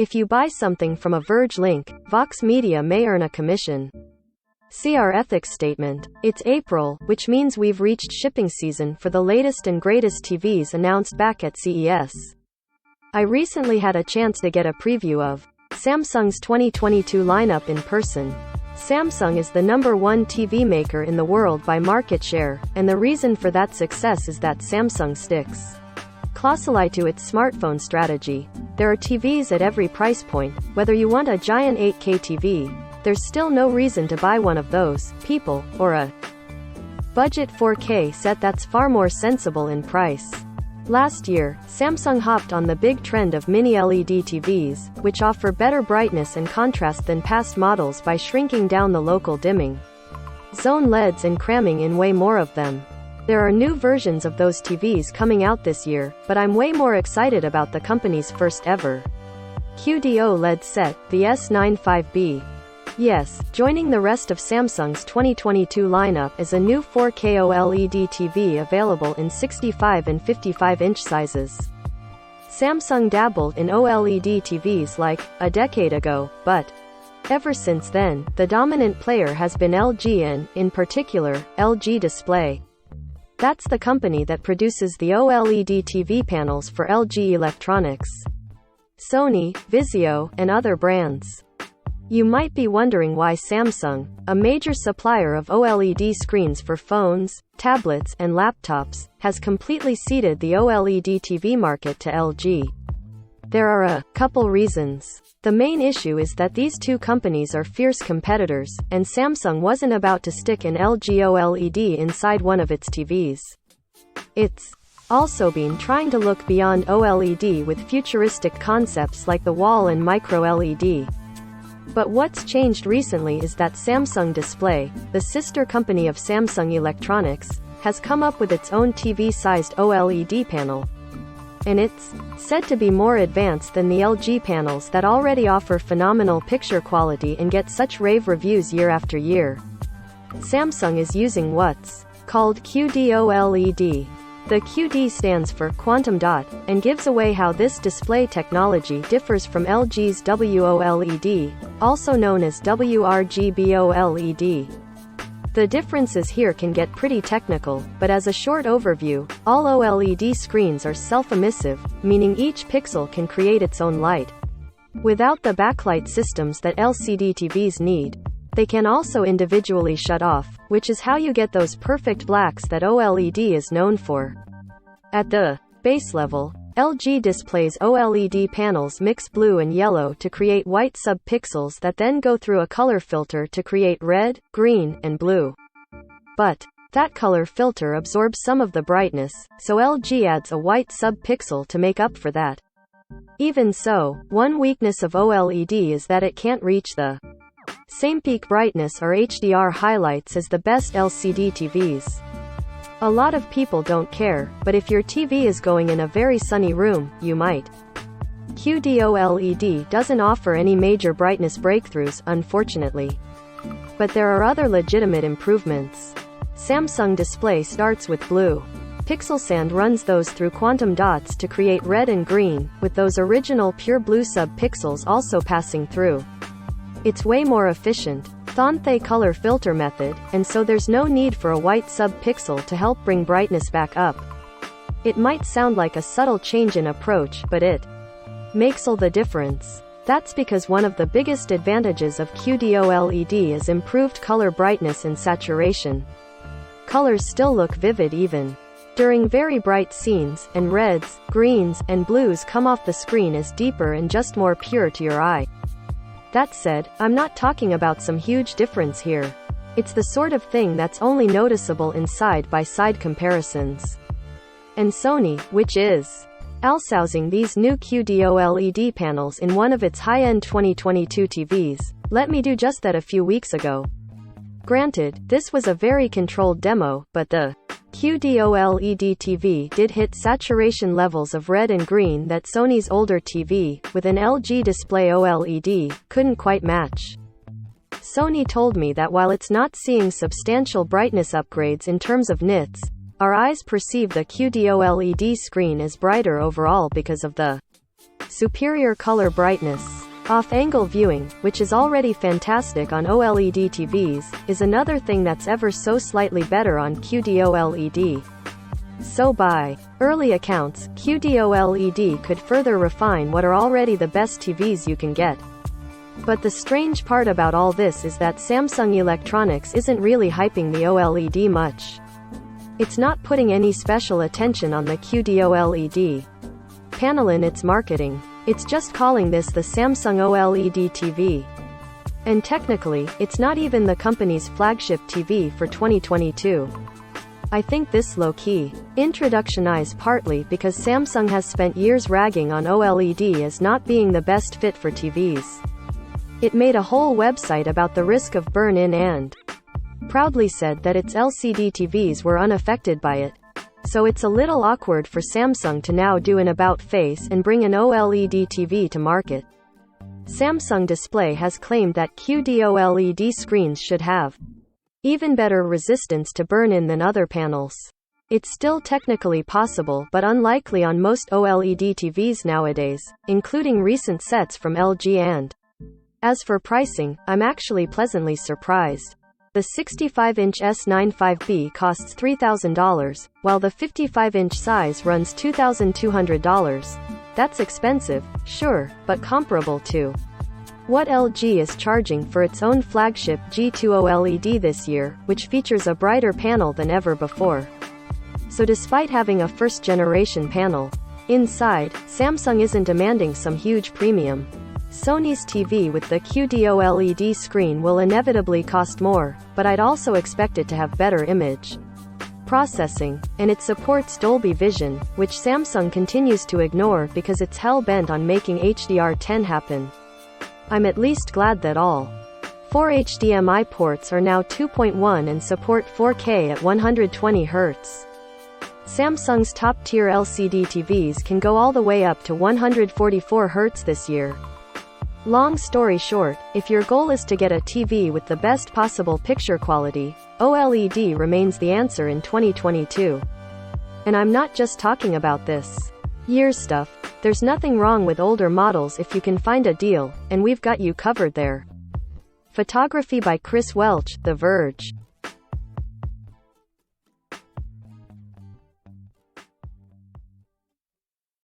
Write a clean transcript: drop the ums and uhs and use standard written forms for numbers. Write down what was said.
If you buy something from a Verge link, Vox Media may earn a commission. See our ethics statement. It's April, which means we've reached shipping season for the latest and greatest TVs announced back at CES. I recently had a chance to get a preview of Samsung's 2022 lineup in person. Samsung is the #1 TV maker in the world by market share, and the reason for that success is that Samsung sticks closely to its smartphone strategy. There are TVs at every price point. Whether you want a giant 8K TV, there's still no reason to buy one of those, people, or a budget 4K set that's far more sensible in price. Last year, Samsung hopped on the big trend of mini LED TVs, which offer better brightness and contrast than past models by shrinking down the local dimming zone LEDs and cramming in way more of them. There are new versions of those TVs coming out this year, but I'm way more excited about the company's first ever QD-OLED set, the S95B. Yes, joining the rest of Samsung's 2022 lineup is a new 4K OLED TV available in 65 and 55-inch sizes. Samsung dabbled in OLED TVs like a decade ago, but ever since then, the dominant player has been LG and, in particular, LG Display. That's the company that produces the OLED TV panels for LG Electronics, Sony, Vizio, and other brands. You might be wondering why Samsung, a major supplier of OLED screens for phones, tablets, and laptops, has completely ceded the OLED TV market to LG. There are a couple reasons. The main issue is that these two companies are fierce competitors, and Samsung wasn't about to stick an LG OLED inside one of its TVs. It's also been trying to look beyond OLED with futuristic concepts like the wall and micro LED. But what's changed recently is that Samsung Display, the sister company of Samsung Electronics, has come up with its own TV-sized OLED panel. And it's said to be more advanced than the LG panels that already offer phenomenal picture quality and get such rave reviews year after year. Samsung is using what's called QD-OLED. The QD stands for quantum dot, and gives away how this display technology differs from LG's WOLED, also known as WRGB-OLED. The differences here can get pretty technical, but as a short overview, all OLED screens are self-emissive, meaning each pixel can create its own light. Without the backlight systems that LCD TVs need, they can also individually shut off, which is how you get those perfect blacks that OLED is known for. At the base level, LG Display's OLED panels mix blue and yellow to create white sub-pixels that then go through a color filter to create red, green, and blue. But that color filter absorbs some of the brightness, so LG adds a white sub-pixel to make up for that. Even so, one weakness of OLED is that it can't reach the same peak brightness or HDR highlights as the best LCD TVs. A lot of people don't care, but if your TV is going in a very sunny room, you might. QD-OLED doesn't offer any major brightness breakthroughs, unfortunately. But there are other legitimate improvements. Samsung Display starts with blue. PixelSand runs those through quantum dots to create red and green, with those original pure blue sub-pixels also passing through. It's way more efficient, Thanthe color filter method, and so there's no need for a white sub-pixel to help bring brightness back up. It might sound like a subtle change in approach, but it makes all the difference. That's because one of the biggest advantages of QD-OLED is improved color brightness and saturation. Colors still look vivid even during very bright scenes, and reds, greens, and blues come off the screen as deeper and just more pure to your eye. That said, I'm not talking about some huge difference here. It's the sort of thing that's only noticeable in side-by-side comparisons. And Sony, which is outsourcing these new QD-OLED panels in one of its high-end 2022 TVs, let me do just that a few weeks ago. Granted, this was a very controlled demo, but the QD-OLED TV did hit saturation levels of red and green that Sony's older TV, with an LG Display OLED, couldn't quite match. Sony told me that while it's not seeing substantial brightness upgrades in terms of nits, our eyes perceive the QD-OLED screen as brighter overall because of the Superior color brightness. Off-angle viewing, which is already fantastic on OLED TVs, is another thing that's ever so slightly better on QD-OLED. So by early accounts, QD-OLED could further refine what are already the best TVs you can get. But the strange part about all this is that Samsung Electronics isn't really hyping the OLED much. It's not putting any special attention on the QD-OLED panel in its marketing. It's just calling this the Samsung OLED TV. And technically, it's not even the company's flagship TV for 2022. I think this low-key introduction is partly because Samsung has spent years ragging on OLED as not being the best fit for TVs. It made a whole website about the risk of burn-in and proudly said that its LCD TVs were unaffected by it. So it's a little awkward for Samsung to now do an about-face and bring an OLED TV to market. Samsung Display has claimed that QD-OLED screens should have even better resistance to burn-in than other panels. It's still technically possible but unlikely on most OLED TVs nowadays, including recent sets from LG and as for pricing, I'm actually pleasantly surprised. The 65-inch S95B costs $3,000, while the 55-inch size runs $2,200. That's expensive, sure, but comparable to what LG is charging for its own flagship G2 OLED this year, which features a brighter panel than ever before. So despite having a first-generation panel inside, Samsung isn't demanding some huge premium. Sony's TV with the QD-OLED screen will inevitably cost more, but I'd also expect it to have better image processing, and it supports Dolby Vision, which Samsung continues to ignore because it's hell-bent on making HDR10 happen. I'm at least glad that all 4 HDMI ports are now 2.1 and support 4K at 120 Hz. Samsung's top-tier LCD TVs can go all the way up to 144 Hz this year. Long story short, if your goal is to get a TV with the best possible picture quality, OLED remains the answer in 2022. And I'm not just talking about this year's stuff. There's nothing wrong with older models if you can find a deal, and we've got you covered there. Photography by Chris Welch, The Verge.